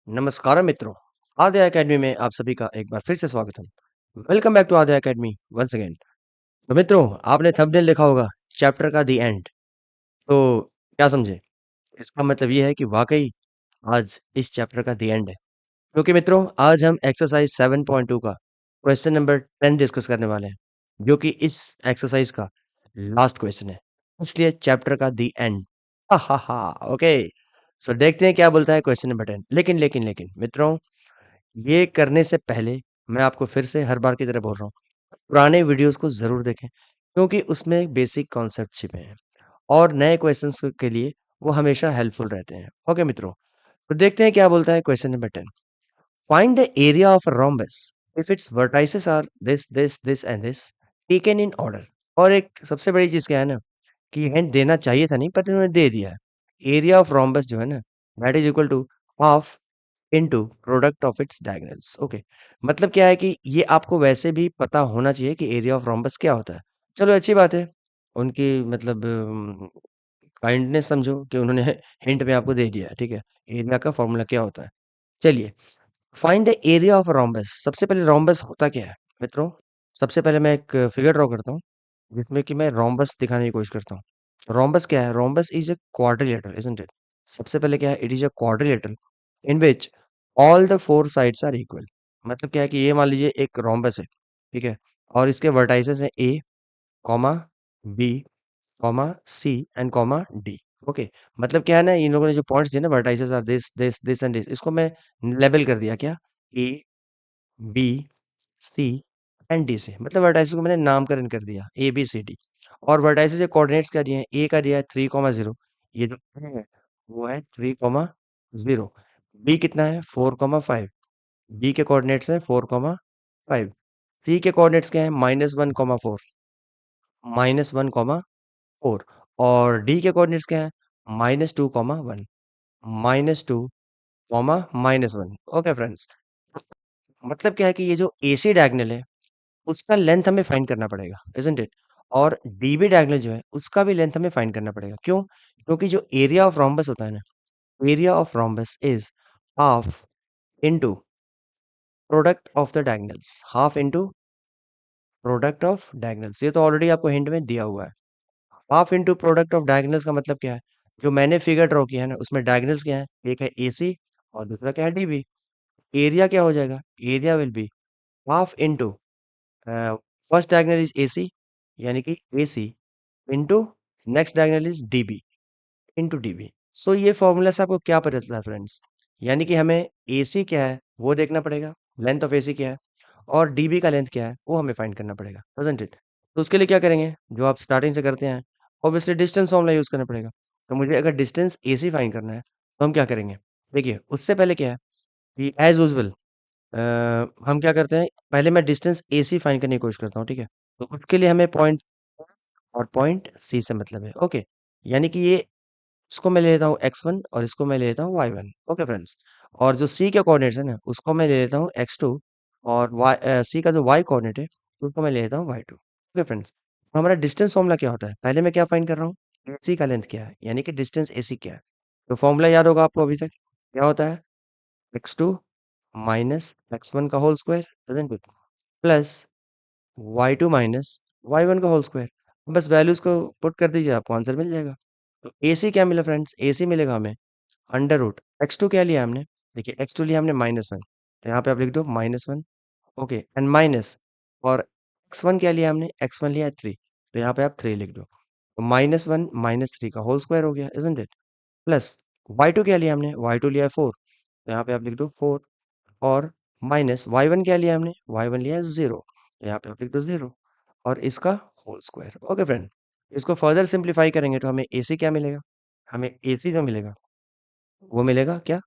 नमस्कार मित्रों, आद्या एकेडमी में आप सभी का एक बार फिर से स्वागत है। Welcome back to Aadya academy once again. तो मित्रों, आपने थंबनेल देखा होगा, चैप्टर का द एंड। तो क्या समझे? इसका मतलब ये है कि वाकई आज इस चैप्टर का द एंड है, क्योंकि मित्रों आज हम एक्सरसाइज 7.2 का क्वेश्चन नंबर 10 डिस्कस करने वाले हैं, जो कि इस एक्सरसाइज का लास्ट क्वेश्चन है, इसलिए चैप्टर का द एंड। हा हा हा। ओके, सो देखते हैं क्या बोलता है क्वेश्चन नंबर 10। लेकिन मित्रों, ये करने से पहले मैं आपको फिर से हर बार की तरह बोल रहा हूँ, पुराने वीडियोस को ज़रूर देखें, क्योंकि उसमें बेसिक कॉन्सेप्ट छिपे हैं और नए क्वेश्चंस के लिए वो हमेशा हेल्पफुल रहते हैं। ओके मित्रों, तो देखते हैं क्या बोलता है question number 10। Find the area of a rhombus if its vertices are this and this taken in order. और एक सबसे बड़ी चीज़ क्या है ना, कि हिंट देना चाहिए था नहीं, पर इन्होंने दे दिया है। एरिया ऑफ रोम्बस जो है ना, that is equal to half into product of its diagonals. Okay, मतलब क्या है कि ये आपको वैसे भी पता होना चाहिए कि एरिया ऑफ रोम्बस क्या होता है। चलो अच्छी बात है, उनकी मतलब काइंडनेस समझो कि उन्होंने हिंट में आपको दे दिया है, ठीक है। एरिया का फॉर्मूला क्या होता है, चलिए। Find the area of rhombus. सबसे पहले रोम्बस होता क्या है मित्रों? सबसे पहले मैं एक फिगर ड्रॉ करता हूँ, जिसमें कि मैं रोम्बस दिखाने की कोशिश करता हूँ। रोम्बस क्या है? Rhombus is a quadrilateral, isn't it? सबसे पहले क्या है? It is a quadrilateral in which all the four sides are equal. मतलब क्या है कि ये मान लीजिए एक रोम्बस है, ठीक है, और इसके वर्टाइसेस हैं A, comma B, comma C and comma D. Okay, मतलब क्या है ना, इन लोगों ने जो पॉइंट्स दिए ना, vertices are this this this and this, इसको मैं लेबल कर दिया क्या, A, B, C and D से। मतलब वर्टाइसेस को मैंने नामकरण कर दिया, ए बी सी डी। और वर्टाइसेस के कोऑर्डिनेट्स क्या दिए हैं? ए का दिया है 3,0, ये जो है वो है 3,0। बी कितना है? 4,5। बी के कोऑर्डिनेट्स हैं 4,5। सी के कोऑर्डिनेट्स क्या है? -1,4, -1,4। और डी के कोऑर्डिनेट्स क्या है? -2,1, -2, -1। ओके फ्रेंड्स, मतलब क्या है कि ये जो एसी डायगोनल है, उसका लेंथ हमें फाइंड करना पड़ेगा, इज़न्ट इट? और डीबी डायगोनल जो है, उसका भी लेंथ हमें फाइंड करना पड़ेगा। क्यों? क्योंकि जो एरिया ऑफ रोम्बस होता है ना, area of rhombus is half into product of the diagonals. Half into product of diagonals, ये तो ऑलरेडी आपको हिंट में दिया हुआ है। Half into product of diagonals का मतलब क्या है? जो मैंने फिगर ड्रॉ किया है ना, उसमें डायगोनल्स क्या है? एक है एसी और दूसरा क्या है? डीबी। एरिया क्या हो जाएगा? Area will be half into first diagonal is AC, यानी कि AC into next diagonal is DB into DB. So ये फॉर्मूला से आपको क्या पता चलता है फ्रेंड्स? यानी कि हमें एसी क्या है वो देखना पड़ेगा, लेंथ ऑफ एसी क्या है, और डीबी का लेंथ क्या है वो हमें फाइंड करना पड़ेगा, डजंट इट? तो उसके लिए क्या करेंगे, जो आप स्टार्टिंग से करते हैं, ऑब्वियसली डिस्टेंस फॉर्मूला यूज करना पड़ेगा। तो मुझे अगर डिस्टेंस एसी फाइंड करना है, तो हम क्या करेंगे? देखिए, उससे पहले क्या है कि एज यूजल हम क्या करते हैं, पहले मैं डिस्टेंस एसी फाइंड करने की कोशिश करता हूँ, ठीक है। तो उसके लिए हमें पॉइंट और पॉइंट सी से मतलब है, ओके। यानी कि ये, इसको मैं ले लेता हूँ x1 और इसको मैं ले लेता हूँ y1। ओके फ्रेंड्स, और जो c के कोऑर्डिनेट्स है ना, उसको मैं ले लेता हूँ x2, और c का जो y कोऑर्डिनेट है, उसको मैं ले लेता हूँ y2। ओके फ्रेंड्स, तो हमारा डिस्टेंस फॉर्मूला क्या होता है? पहले मैं क्या फाइंड कर रहा हूँ? ac का लेंथ क्या है, यानी कि डिस्टेंस ac क्या है। तो फॉर्मूला याद होगा आपको अभी तक, क्या होता है? x2 माइनस x1 का whole square plus y2 minus y1 का होल स्क्वायर। बस वैल्यूज को पुट कर दीजिए, आपको आंसर मिल जाएगा। तो AC क्या मिला फ्रेंड्स? AC मिलेगा हमें अंडर रूट x2 क्या लिया हमने? देखिए, x2 लिया हमने -1, तो यहाँ पे आप लिख दो -1। ओके, एंड माइनस, और x1 क्या लिया हमने? x1 लिया है 3, तो यहाँ पे आप 3 लिख दो। तो -1 -3 का होल स्क्वायर हो गया, इजंट इट? प्लस y2 क्या लिया हमने? y2 लिया है 4, तो यहाँ पे आप लिख दो 4, और माइनस y1 क्या लिया हमने? y1 लिया है 0, तो यहाँ पे आप लिख दो 0, और इसका होल स्क्वायर। ओके फ्रेंड, इसको फर्दर सिंप्लीफाई करेंगे तो हमें AC क्या मिलेगा? हमें AC जो मिलेगा वो मिलेगा क्या?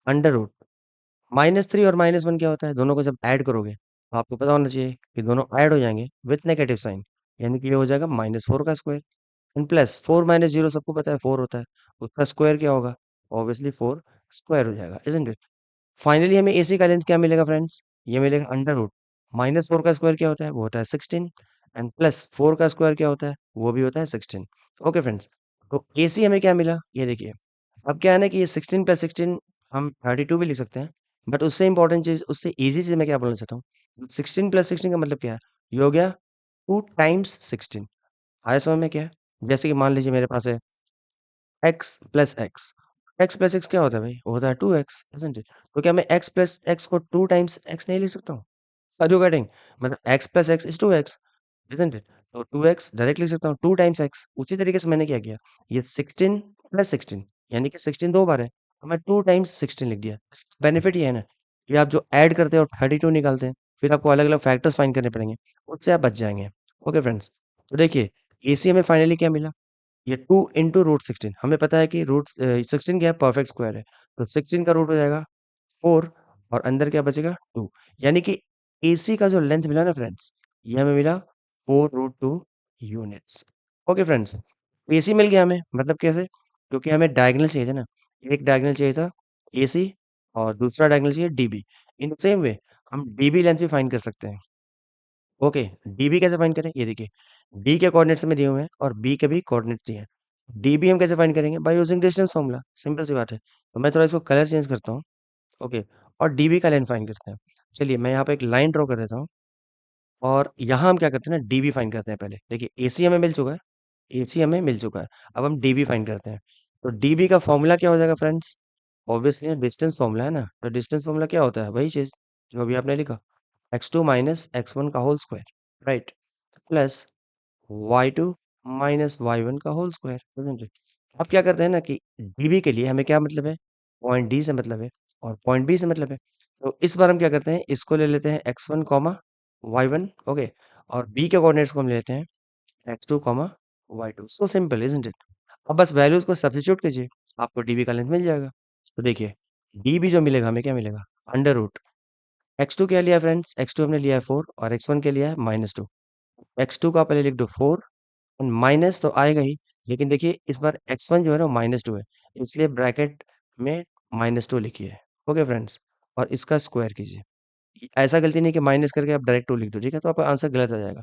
अंडर रूट -3 और -1 क्या होता है? दोनों को जब ऐड करोगे तो आपको पता होना चाहिए कि दोनों ऐड हो जाएंगे विथ नेगेटिव साइन, यानी कि ये हो जाएगा -4 का स्क्वायर, एंड प्लस 4 माइनस 0 सबको पता है 4 होता है, उसका स्क्वायर क्या होगा? ऑब्वियसली 4 स्क्वायर हो जाएगा, इजंट इट? फाइनली हमें AC का लेंथ क्या मिलेगा फ्रेंड्स? ये मिलेगा अंडर रूट -4 का स्क्वायर क्या होता है? वो होता है 16, एंड प्लस 4 का स्क्वायर क्या होता है? वो भी होता है 16। ओके फ्रेंड्स, तो AC हमें क्या मिला? ये देखिए, अब क्या है ना कि ये 16 + 16 हम 32 भी लिख सकते हैं, बट उससे इंपॉर्टेंट चीज़, उससे ईज़ी चीज़ मैं क्या बोलना चाहता हूँ, 16 प्लस 16 का मतलब क्या है? ये हो गया 2 टाइम्स 16। आया समझ में क्या है? जैसे कि मान लीजिए मेरे पास है x plus x। x plus x क्या होता है भाई? वो होता है 2x, इज़न्ट इट? तो क्या मैं x प्लस x को 2 टाइम्स x नहीं लिख सकता हूँ? Are you getting? मतलब x plus x is 2x, isn't it? तो 2x डायरेक्ट लिख सकता हूँ, 2 टाइम्स x। उसी तरीके से मैंने क्या किया, ये 16 प्लस 16 यानी कि 16 2 बार है, तो मैं 2 टाइम्स 16 लिख दिया। इसका बेनिफिट ये है ना कि आप जो ऐड करते हो 32 निकालते हैं, फिर आपको अलग-अलग फैक्टर्स फाइंड करने पड़ेंगे, उससे आप बच जाएँगे। ओके फ्रेंड्स, तो देखिए एसी हमें फाइनली क्या मिला? ये 2 इंटू रूट 16, हमें पता है कि रूट 16 क्या है, परफेक्ट स्क्वायर है, तो 16 का रूट हो जाएगा 4 और अंदर क्या बचेगा 2, यानी कि एसी का जो लेंथ मिला ना फ्रेंड्स, ये हमें मिला 4 root 2 units. Okay friends, AC मिल गया हमें, मतलब कैसे? क्योंकि हमें डायगोनल चाहिए थे ना, एक डायगोनल चाहिए था एसी और दूसरा डायगोनल चाहिए डीबी। इन द सेम वे हम डीबी लेंथ भी फाइंड कर सकते हैं। ओके, डीबी कैसे फाइंड करें? ये देखिए, डी के कोऑर्डिनेट्स हमें दिए हुए हैं और बी के भी कोऑर्डिनेट्स दिए हैं। डीबी हम कैसे फाइंड करेंगे? By using distance formula, simple सी बात है। तो मैं थोड़ा इसको कलर चेंज करता हूँ, ओके, और डीबी का लेंथ फाइंड करते हैं। चलिए मैं यहाँ पे एक लाइन ड्रॉ कर देता हूँ और यहाँ हम क्या करते हैं ना, डीबी फाइंड करते हैं पहले। देखिए एसी हमें मिल चुका है, एसी हमें मिल चुका है। अब हम डीबी फाइंड करते हैं। तो डीबी का फॉर्मूला क्या हो जाएगा फ्रेंड्स? ऑब्वियसली डिस्टेंस फॉर्मूला है ना, तो डिस्टेंस फॉर्मूला क्या होता है? वही चीज़ जो अभी आपने लिखा, x2 माइनस x1 का whole square, right? Plus y2 minus y1 का होल स्क्वायर, isn't it? अब क्या करते हैं ना कि db के लिए हमें क्या मतलब है, पॉइंट डी से मतलब है और पॉइंट बी से मतलब है। तो इस बार हम क्या करते हैं, इसको ले लेते हैं x1 कॉमा y1, ओके, और b के कोऑर्डिनेट्स को हम लेते हैं x2 comma y2। So simple, isn't it? अब बस वैल्यूज को सब्स्टिट्यूट कीजिए, आपको db का लेंथ मिल जाएगा। तो देखिए db जो मिलेगा हमें, क्या मिलेगा, अंडर रूट x2 क्या लिया है फ्रेंड्स, x2 हमने लिया है 4 और x1 क्या लिया है -2। x2 का पहले लिख दो 4 और माइनस तो आएगा ही, लेकिन देखिए इस बार x1 जो है ना -2 है, इसलिए ब्रैकेट में -2 लिखिए। ओके फ्रेंड्स, और इसका स्क्वायर कीजिए। ऐसा गलती नहीं कि माइनस करके आप डायरेक्ट 2 लिख दो, ठीक है? तो आपका आंसर गलत आ जाएगा।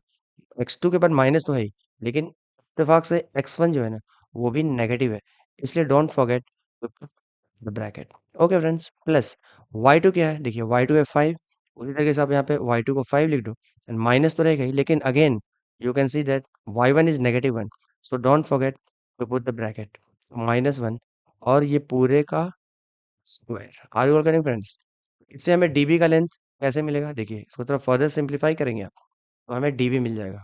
x2 के बाद माइनस तो है ही, लेकिन इत्तेफाक से x1 जो है ना, वो भी नेगेटिव है, इसलिए don't forget to put the bracket. Okay friends, plus y2 क्या है? देखिए y2 है 5, उसी तरीके से आप यहाँ पे y2 को 5 लिख दो एंड माइनस तो रहेगा ही, लेकिन again you can see that y1 is -1, so don't forget to put the bracket -1 और ये पूरे का square. Are you all getting friends? इससे हमें डीबी का लेंथ कैसे मिलेगा? देखिए इसको थोड़ा फर्दर सिंप्लीफाई करेंगे आप, तो हमें डीबी मिल जाएगा।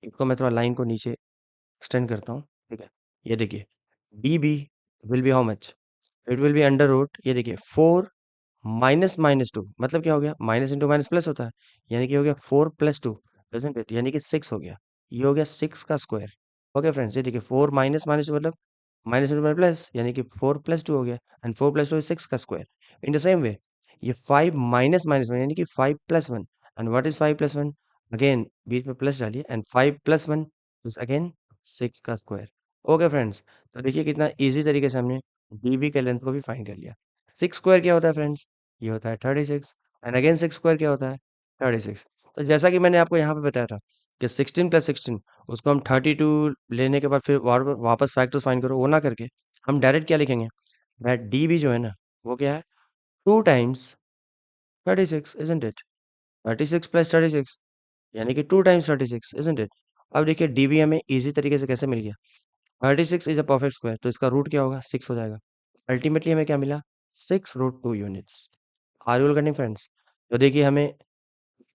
इसको मैं थोड़ा लाइन को नीचे एक्सटेंड करता हूँ, ठीक है? ये देखिए DB will be how much? It will be under root, ये देखिए 4 माइनस -2, मतलब क्या हो गया, माइनस इंटू माइनस प्लस होता है, यानी कि हो गया 4 प्लस 2, डजंट इट? यानी कि 6 हो गया। ये हो गया 6 का स्क्वायर। ओके फ्रेंड्स, ये देखिए 4 माइनस -2 मतलब माइनस इंटू माइनस प्लस, यानी कि 4 प्लस 2 हो गया एंड 4 प्लस 2 इज 6 का square. In the same way ये 5 माइनस -1 यानी कि 5 plus 1, and what is 5 plus 1? Again बीच में प्लस डालिए एंड 5 प्लस 1 इज अगेन 6 का स्क्वायर। ओके फ्रेंड्स, तो देखिए कितना इजी तरीके से हमने डीबी के लेंथ को भी फाइंड कर लिया। 6 स्क्वायर क्या होता है फ्रेंड्स? ये होता है 36 एंड अगेन 6 स्क्वायर क्या होता है? 36। तो जैसा कि मैंने आपको यहाँ पे बताया था कि 16 प्लस 16 उसको हम 32 लेने के बाद फिर वापस फैक्टर्स फाइंड करो, वो ना करके हम डायरेक्ट क्या लिखेंगे, दैट डीबी जो है ना, वो क्या है, 2 टाइम्स 36, इजंट इट? 36 प्लस 36 यानी कि 2 टाइम्स 36, इजंट इट? अब देखिए डीबी हमें इजी तरीके से कैसे मिल गया। 36 इज अ परफेक्ट स्क्वायर, तो इसका रूट क्या होगा, 6 हो जाएगा। अल्टीमेटली हमें क्या मिला, 6 root 2 units. Are you getting friends? तो देखिए हमें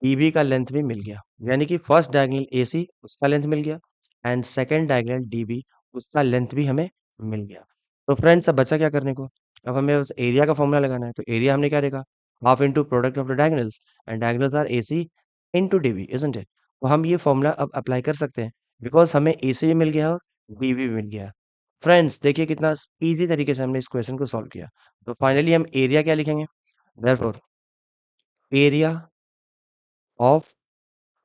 ईबी का लेंथ भी मिल गया, यानी कि फर्स्ट डायगोनल एसी उसका लेंथ मिल गया एंड सेकंड डायगोनल डीबी उसका लेंथ भी हमें मिल गया। तो फ्रेंड्स अब बचा क्या करने को, अब हमें बस एरिया का फॉर्मूला लगाना है। तो एरिया हमने क्या देखा, half into product of the diagonals and diagonals R AC into dB, isn't it? तो हम ये फॉर्मूला अब अप्लाई कर सकते हैं, बिकॉज हमें एसी भी मिल गया और डीबी भी मिल गया। फ्रेंड्स देखिए कितना इजी तरीके से हमने इस क्वेश्चन को सॉल्व किया। तो फाइनली हम एरिया क्या लिखेंगे, therefore area of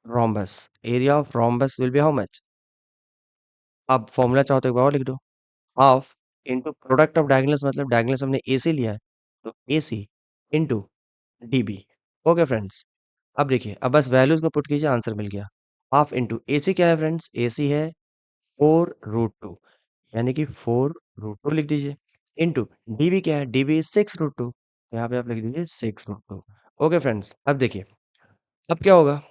rhombus, area of rhombus will be how much? आप फॉर्मूला चाहो तो एक बार और लिख दो, half into product of diagonals, मतलब डायगोनल्स हमने AC लिया है, तो AC into DB। Okay friends, अब देखिए अब बस वैल्यूज को पुट कीजिए, आंसर मिल गया। हाफ इंटू AC क्या है फ्रेंड्स, AC है 4 रूट 2, यानी कि 4 रूट 2 लिख दीजिए। इंटू डीवी क्या है, डीवी इज 6 रूट 2, तो यहाँ पे आप लिख दीजिए 6 रूट 2। ओके फ्रेंड्स, अब देखिए अब क्या होगा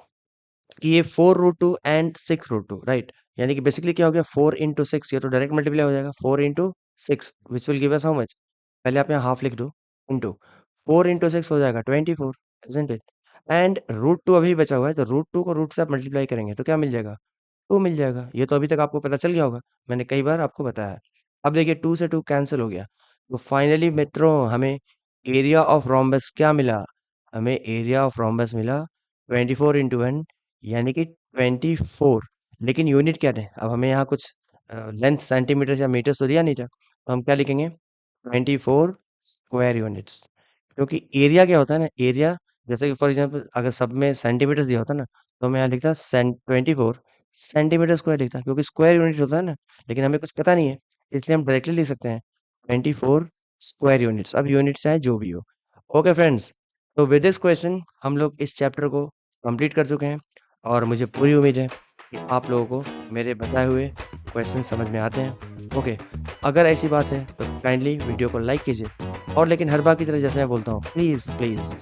कि ये 4 रूट 2 एंड 6 रूट 2, राइट? यानी कि बेसिकली क्या हो गया, 4 इंटू 6, ये तो डायरेक्ट मल्टीप्लाई हो जाएगा, 4 into 6 which will give us how much, पहले आप यहाँ हाफ लिख दो, इंटू 4 इंटू 6 हो जाएगा 24, इजंट इट? एंड रूट 2 अभी बचा हुआ है, तो रूट 2 को रूट से आप मल्टीप्लाई करेंगे तो क्या मिल जाएगा, 2 मिल जाएगा। ये तो अभी तक आपको पता चल गया होगा, मैंने कई बार आपको बताया है। अब देखिए 2 से 2 कैंसिल हो गया, तो फाइनली मित्रों हमें एरिया ऑफ रोम्बस क्या मिला, हमें एरिया ऑफ रोम्बस मिला 24 इंटू 1, यानी कि 24। लेकिन यूनिट क्या थे, अब हमें यहाँ कुछ लेंथ सेंटीमीटर या मीटर तो दिया नहीं था, तो हम क्या लिखेंगे, 24 स्क्वायर यूनिट्स। क्योंकि एरिया क्या होता है ना, एरिया जैसे कि फॉर एग्जांपल अगर सब में सेंटीमीटर दिया होता ना, तो मैं यहाँ लिखता 24 सेंटीमीटर स्क्वायर लिखता, क्योंकि स्क्वायर यूनिट होता है ना, लेकिन हमें कुछ पता नहीं है, इसलिए हम डायरेक्टली लिख सकते हैं 24 स्क्वायर यूनिट्स, अब यूनिट्स चाहे जो भी हो। ओके फ्रेंड्स, तो विद दिस क्वेश्चन हम लोग इस चैप्टर को कंप्लीट कर चुके हैं, और मुझे पूरी उम्मीद है कि आप लोगों को मेरे बताए हुए क्वेश्चन समझ में आते हैं। ओके, अगर ऐसी बात है तो काइंडली वीडियो को लाइक कीजिए, और लेकिन हर बार की तरह जैसे मैं बोलता हूँ, प्लीज़ प्लीज़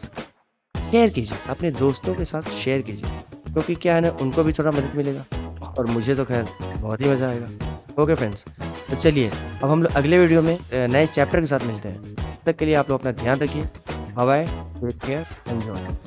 शेयर कीजिए, अपने दोस्तों के साथ शेयर कीजिए, क्योंकि क्या है ना, उनको भी थोड़ा मदद मिलेगा, और मुझे तो खैर बहुत ही मज़ा आएगा। ओके फ्रेंड्स, तो चलिए अब हम लोग अगले वीडियो में नए चैप्टर के साथ मिलते हैं। तब तक के लिए आप लोग अपना ध्यान रखिए। Bye bye, take care, enjoy.